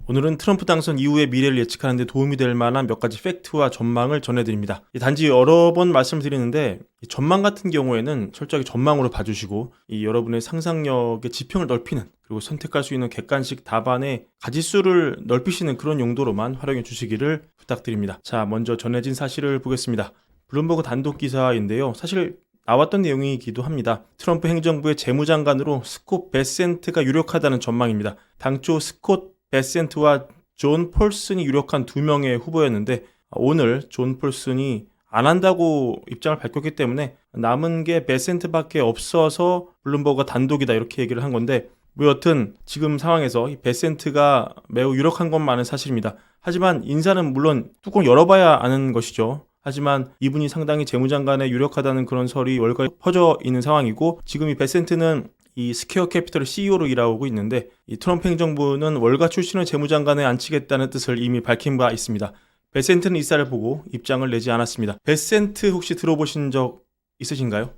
오늘은 트럼프 당선 이후의 미래를 예측하는 데 도움이 될 만한 몇 가지 팩트와 전망을 전해드립니다. 단지 여러 번 말씀드리는데 전망 같은 경우에는 철저하게 전망으로 봐주시고 여러분의 상상력의 지평을 넓히는, 그리고 선택할 수 있는 객관식 답안의 가짓수를 넓히시는 그런 용도로만 활용해 주시기를 부탁드립니다. 자, 먼저 전해진 사실을 보겠습니다. 블룸버그 단독 기사인데요. 사실 나왔던 내용이기도 합니다. 트럼프 행정부의 재무장관으로 스콧 베센트가 유력하다는 전망입니다. 당초 스콧 베센트와 존 폴슨이 유력한 두 명의 후보였는데 오늘 존 폴슨이 안 한다고 입장을 밝혔기 때문에 남은 게 베센트밖에 없어서 블룸버그가 단독이다 이렇게 얘기를 한 건데, 뭐 여튼 지금 상황에서 이 베센트가 매우 유력한 것만은 사실입니다. 하지만 인사는 물론 뚜껑 열어봐야 아는 것이죠. 하지만 이분이 상당히 재무장관에 유력하다는 그런 설이 월가에 퍼져 있는 상황이고, 지금 이 베센트는 이 스퀘어 캐피털의 CEO로 일하고 있는데 이 트럼프 행정부는 월가 출신을 재무장관에 앉히겠다는 뜻을 이미 밝힌 바 있습니다. 베센트는 이 쌀을 보고 입장을 내지 않았습니다. 베센트 혹시 들어보신 적 있으신가요?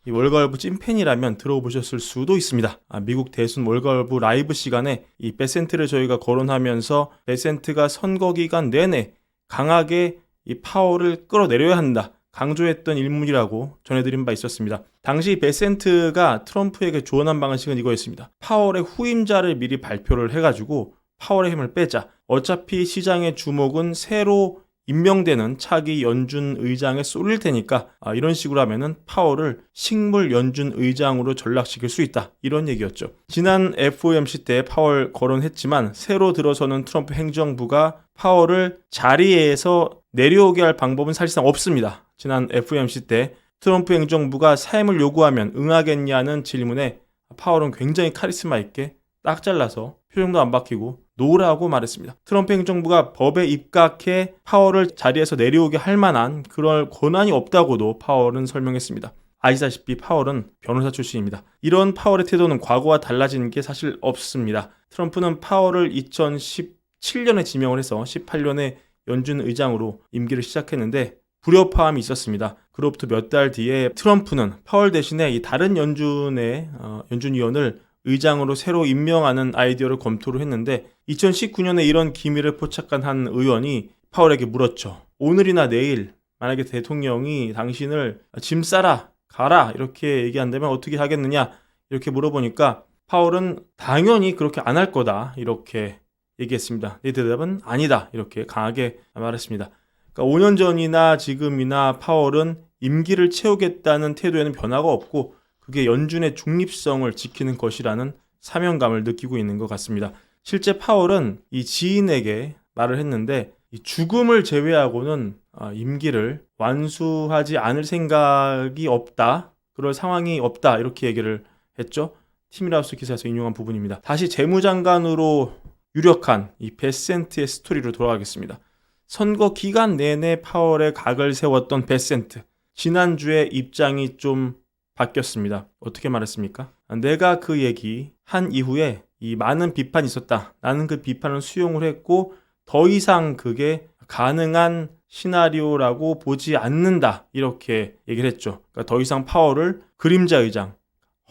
이 월가열부 찐팬이라면 들어보셨을 수도 있습니다. 미국 대순 월가열부 라이브 시간에 이 베센트를 저희가 거론하면서 베센트가 선거 기간 내내 강하게 이 파월을 끌어내려야 한다 강조했던 인물이라고 전해드린 바 있었습니다. 당시 베센트가 트럼프에게 조언한 방식은 이거였습니다. 파월의 후임자를 미리 발표를 해가지고 파월의 힘을 빼자. 어차피 시장의 주목은 새로 임명되는 차기 연준 의장에 쏠릴 테니까 이런 식으로 하면은 파월을 식물 연준 의장으로 전락시킬 수 있다. 이런 얘기였죠. 지난 FOMC 때 파월 거론했지만 새로 들어서는 트럼프 행정부가 파월을 자리에서 내려오게 할 방법은 사실상 없습니다. 지난 FOMC 때 트럼프 행정부가 사임을 요구하면 응하겠냐는 질문에 파월은 굉장히 카리스마 있게 딱 잘라서 표정도 안 바뀌고 노라고 말했습니다. 트럼프 행정부가 법에 입각해 파월을 자리에서 내려오게 할 만한 그런 권한이 없다고도 파월은 설명했습니다. 아시다시피 파월은 변호사 출신입니다. 이런 파월의 태도는 과거와 달라진 게 사실 없습니다. 트럼프는 파월을 2017년에 지명을 해서 18년에 연준 의장으로 임기를 시작했는데 불협화음이 있었습니다. 그로부터 몇 달 뒤에 트럼프는 파월 대신에 이 다른 연준의 연준위원을 의장으로 새로 임명하는 아이디어를 검토를 했는데 2019년에 이런 기밀을 포착한 한 의원이 파월에게 물었죠. 오늘이나 내일 만약에 대통령이 당신을 짐 싸라 가라 이렇게 얘기한다면 어떻게 하겠느냐 이렇게 물어보니까 파월은 당연히 그렇게 안 할 거다 이렇게 얘기했습니다. 내 대답은 아니다 이렇게 강하게 말했습니다. 그러니까 5년 전이나 지금이나 파월은 임기를 채우겠다는 태도에는 변화가 없고 그게 연준의 중립성을 지키는 것이라는 사명감을 느끼고 있는 것 같습니다. 실제 파월은 이 지인에게 말을 했는데 이 죽음을 제외하고는 임기를 완수하지 않을 생각이 없다. 그럴 상황이 없다. 이렇게 얘기를 했죠. 팀이라우스 기사에서 인용한 부분입니다. 다시 재무장관으로 유력한 이 베센트의 스토리로 돌아가겠습니다. 선거 기간 내내 파월의 각을 세웠던 베센트. 지난주에 입장이 좀 바뀌었습니다. 어떻게 말했습니까? 내가 그 얘기 한 이후에 이 많은 비판이 있었다. 나는 그 비판을 수용을 했고 더 이상 그게 가능한 시나리오라고 보지 않는다. 이렇게 얘기를 했죠. 그러니까 더 이상 파월을 그림자 의장,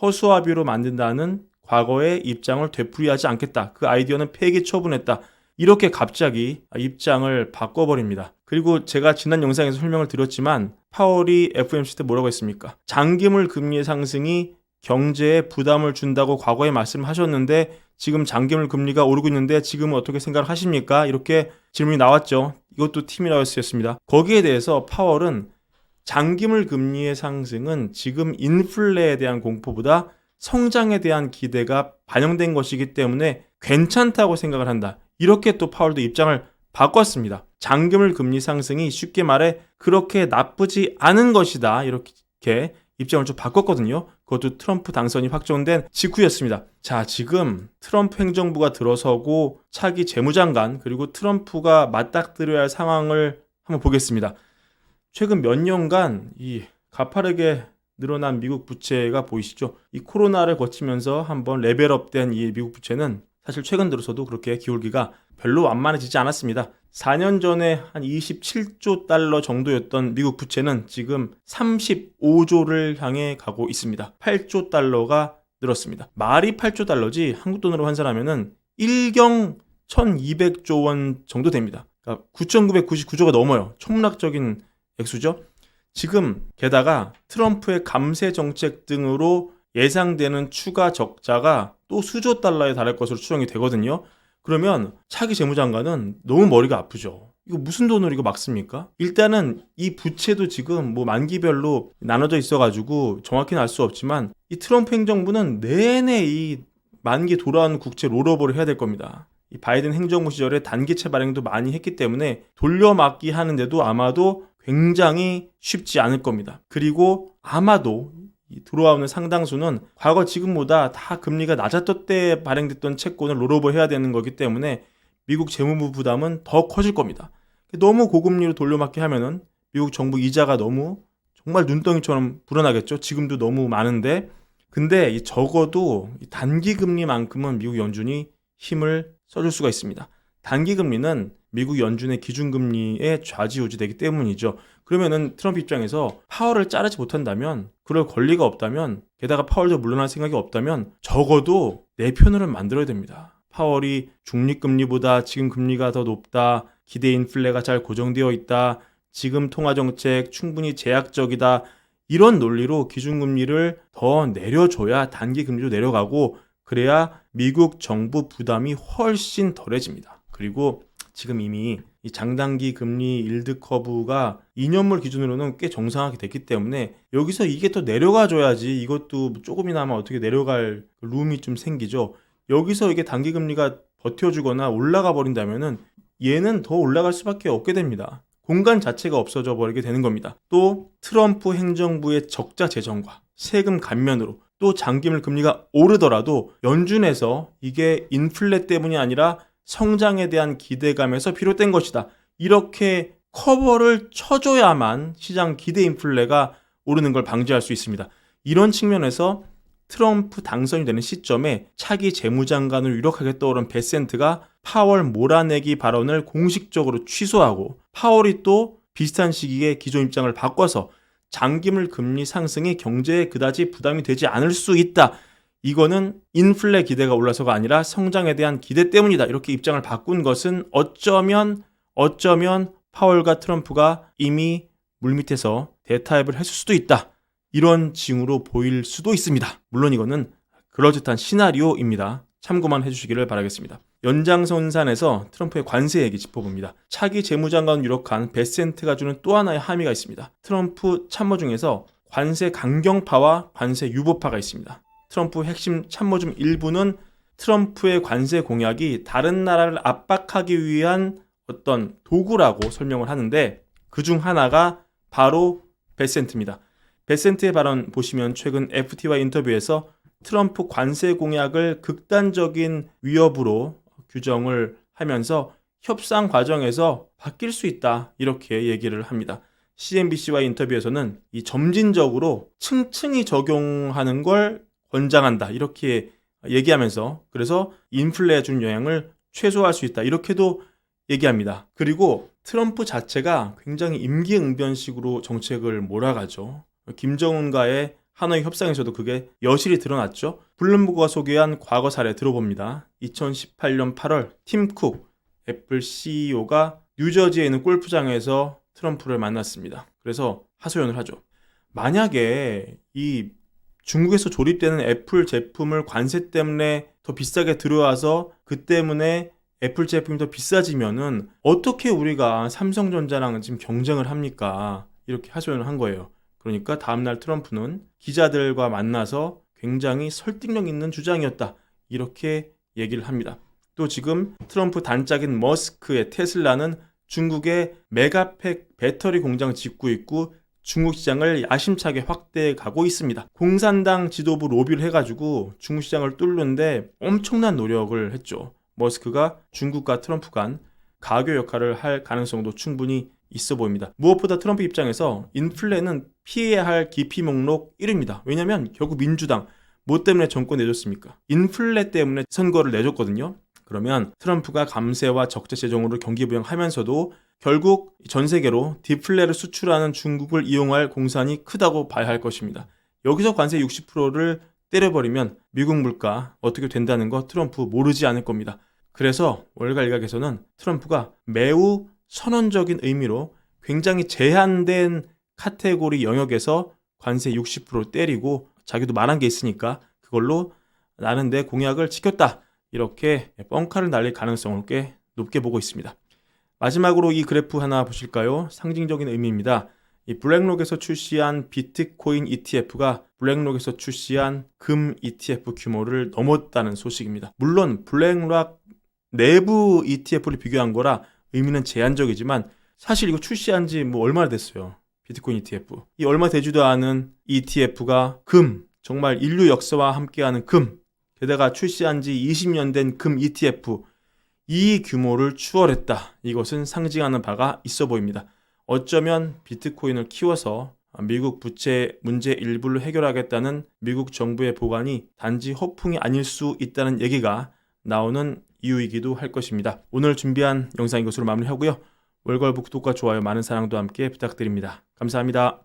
허수아비로 만든다는 과거의 입장을 되풀이하지 않겠다. 그 아이디어는 폐기 처분했다. 이렇게 갑자기 입장을 바꿔버립니다. 그리고 제가 지난 영상에서 설명을 드렸지만 파월이 FOMC 때 뭐라고 했습니까? 장기물 금리의 상승이 경제에 부담을 준다고 과거에 말씀하셨는데 지금 장기물 금리가 오르고 있는데 지금은 어떻게 생각하십니까? 이렇게 질문이 나왔죠. 이것도 티미라우스였습니다. 거기에 대해서 파월은 장기물 금리의 상승은 지금 인플레에 대한 공포보다 성장에 대한 기대가 반영된 것이기 때문에 괜찮다고 생각을 한다. 이렇게 또 파월도 입장을 바꿨습니다. 장기물 금리 상승이 쉽게 말해 그렇게 나쁘지 않은 것이다. 이렇게 입장을 좀 바꿨거든요. 그것도 트럼프 당선이 확정된 직후였습니다. 자, 지금 트럼프 행정부가 들어서고 차기 재무장관 그리고 트럼프가 맞닥뜨려야 할 상황을 한번 보겠습니다. 최근 몇 년간 이 가파르게 늘어난 미국 부채가 보이시죠? 이 코로나를 거치면서 한번 레벨업된 이 미국 부채는 사실 최근 들어서도 그렇게 기울기가 별로 완만해지지 않았습니다. 4년 전에 한 27조 달러 정도였던 미국 부채는 지금 35조를 향해 가고 있습니다. 8조 달러가 늘었습니다. 말이 8조 달러지 한국 돈으로 환산하면은 일경 1200조 원 정도 됩니다. 그러니까 9,999조가 넘어요. 천문학적인 액수죠. 지금 게다가 트럼프의 감세 정책 등으로 예상되는 추가 적자가 또 수조 달러에 달할 것으로 추정이 되거든요. 그러면 차기 재무장관은 너무 머리가 아프죠. 이거 무슨 돈으로 이거 막습니까? 일단은 이 부채도 지금 뭐 만기별로 나눠져 있어가지고 정확히는 알 수 없지만 이 트럼프 행정부는 내내 이 만기 돌아오는 국채 롤오버를 해야 될 겁니다. 이 바이든 행정부 시절에 단기채 발행도 많이 했기 때문에 돌려막기 하는데도 아마도 굉장히 쉽지 않을 겁니다. 그리고 아마도 들어오는 상당수는 과거 지금보다 다 금리가 낮았던 때 발행됐던 채권을 롤오버 해야 되는 거기 때문에 미국 재무부 부담은 더 커질 겁니다. 너무 고금리로 돌려막기 하면은 미국 정부 이자가 너무 정말 눈덩이처럼 불어나겠죠. 지금도 너무 많은데. 근데 적어도 단기 금리만큼은 미국 연준이 힘을 써줄 수가 있습니다. 단기 금리는 미국 연준의 기준금리에 좌지우지되기 때문이죠. 그러면은 트럼프 입장에서 파월을 자르지 못한다면, 그럴 권리가 없다면, 게다가 파월도 물러날 생각이 없다면 적어도 내 편으로 만들어야 됩니다. 파월이 중립금리보다 지금 금리가 더 높다, 기대 인플레가 잘 고정되어 있다, 지금 통화정책 충분히 제약적이다, 이런 논리로 기준금리를 더 내려줘야 단기 금리도 내려가고, 그래야 미국 정부 부담이 훨씬 덜해집니다. 그리고 지금 이미 이 장단기 금리 일드 커브가 2년물 기준으로는 꽤 정상화가 됐기 때문에 여기서 이게 더 내려가 줘야지 이것도 조금이나마 어떻게 내려갈 룸이 좀 생기죠. 여기서 이게 단기 금리가 버텨주거나 올라가 버린다면은 얘는 더 올라갈 수밖에 없게 됩니다. 공간 자체가 없어져 버리게 되는 겁니다. 또 트럼프 행정부의 적자 재정과 세금 감면으로 또 장기물 금리가 오르더라도 연준에서 이게 인플레 때문이 아니라 성장에 대한 기대감에서 비롯된 것이다, 이렇게 커버를 쳐줘야만 시장 기대 인플레가 오르는 걸 방지할 수 있습니다. 이런 측면에서 트럼프 당선이 되는 시점에 차기 재무장관으로 유력하게 떠오른 베센트가 파월 몰아내기 발언을 공식적으로 취소하고, 파월이 또 비슷한 시기에 기존 입장을 바꿔서 장기물 금리 상승이 경제에 그다지 부담이 되지 않을 수 있다, 이거는 인플레 기대가 올라서가 아니라 성장에 대한 기대 때문이다, 이렇게 입장을 바꾼 것은 어쩌면 파월과 트럼프가 이미 물밑에서 대타협을 했을 수도 있다, 이런 징후로 보일 수도 있습니다. 물론 이거는 그럴듯한 시나리오입니다. 참고만 해주시기를 바라겠습니다. 연장선상에서 트럼프의 관세 얘기 짚어봅니다. 차기 재무장관 유력한 베센트가 주는 또 하나의 함의가 있습니다. 트럼프 참모 중에서 관세 강경파와 관세 유보파가 있습니다. 트럼프 핵심 참모 중 일부는 트럼프의 관세 공약이 다른 나라를 압박하기 위한 어떤 도구라고 설명을 하는데, 그중 하나가 바로 베센트입니다. 베센트의 발언 보시면 최근 FT와 인터뷰에서 트럼프 관세 공약을 극단적인 위협으로 규정을 하면서 협상 과정에서 바뀔 수 있다, 이렇게 얘기를 합니다. CNBC와의 인터뷰에서는 이 점진적으로 층층이 적용하는 걸 권장한다, 이렇게 얘기하면서 그래서 인플레에 준 영향을 최소화할 수 있다, 이렇게도 얘기합니다. 그리고 트럼프 자체가 굉장히 임기응변식으로 정책을 몰아가죠. 김정은과의 하노이 협상에서도 그게 여실히 드러났죠. 블룸버그가 소개한 과거 사례 들어봅니다. 2018년 8월 팀 쿡 애플 CEO가 뉴저지에 있는 골프장에서 트럼프를 만났습니다. 그래서 하소연을 하죠. 만약에 이 중국에서 조립되는 애플 제품을 관세 때문에 더 비싸게 들어와서 그 때문에 애플 제품이 더 비싸지면은 어떻게 우리가 삼성전자랑 지금 경쟁을 합니까? 이렇게 하소연을 한 거예요. 그러니까 다음날 트럼프는 기자들과 만나서 굉장히 설득력 있는 주장이었다, 이렇게 얘기를 합니다. 또 지금 트럼프 단짝인 머스크의 테슬라는 중국에 메가팩 배터리 공장 짓고 있고 중국 시장을 야심차게 확대해 가고 있습니다. 공산당 지도부 로비를 해가지고 중국 시장을 뚫는데 엄청난 노력을 했죠. 머스크가 중국과 트럼프 간 가교 역할을 할 가능성도 충분히 있어 보입니다. 무엇보다 트럼프 입장에서 인플레는 피해야 할 기피 목록 1위입니다. 왜냐하면 결국 민주당 뭐 때문에 정권 내줬습니까? 인플레 때문에 선거를 내줬거든요. 그러면 트럼프가 감세와 적자 재정으로 경기부양하면서도 결국 전 세계로 디플레를 수출하는 중국을 이용할 공산이 크다고 봐야 할 것입니다. 여기서 관세 60%를 때려버리면 미국 물가 어떻게 된다는 거 트럼프 모르지 않을 겁니다. 그래서 월가 일각에서는 트럼프가 매우 선언적인 의미로 굉장히 제한된 카테고리 영역에서 관세 60% 때리고 자기도 말한 게 있으니까 그걸로 나는 내 공약을 지켰다. 이렇게 뻥카를 날릴 가능성을 꽤 높게 보고 있습니다. 마지막으로 이 그래프 하나 보실까요? 상징적인 의미입니다. 이 블랙록에서 출시한 비트코인 ETF가 블랙록에서 출시한 금 ETF 규모를 넘었다는 소식입니다. 물론 블랙록 내부 ETF를 비교한 거라 의미는 제한적이지만 사실 이거 출시한 지 뭐 얼마나 됐어요. 비트코인 ETF. 이 얼마 되지도 않은 ETF가 금, 정말 인류 역사와 함께하는 금, 게다가 출시한 지 20년 된 금 ETF, 이 규모를 추월했다. 이것은 상징하는 바가 있어 보입니다. 어쩌면 비트코인을 키워서 미국 부채 문제 일부를 해결하겠다는 미국 정부의 보관이 단지 허풍이 아닐 수 있다는 얘기가 나오는 이유이기도 할 것입니다. 오늘 준비한 영상 이것으로 마무리하고요. 월걸부 구독과 좋아요 많은 사랑도 함께 부탁드립니다. 감사합니다.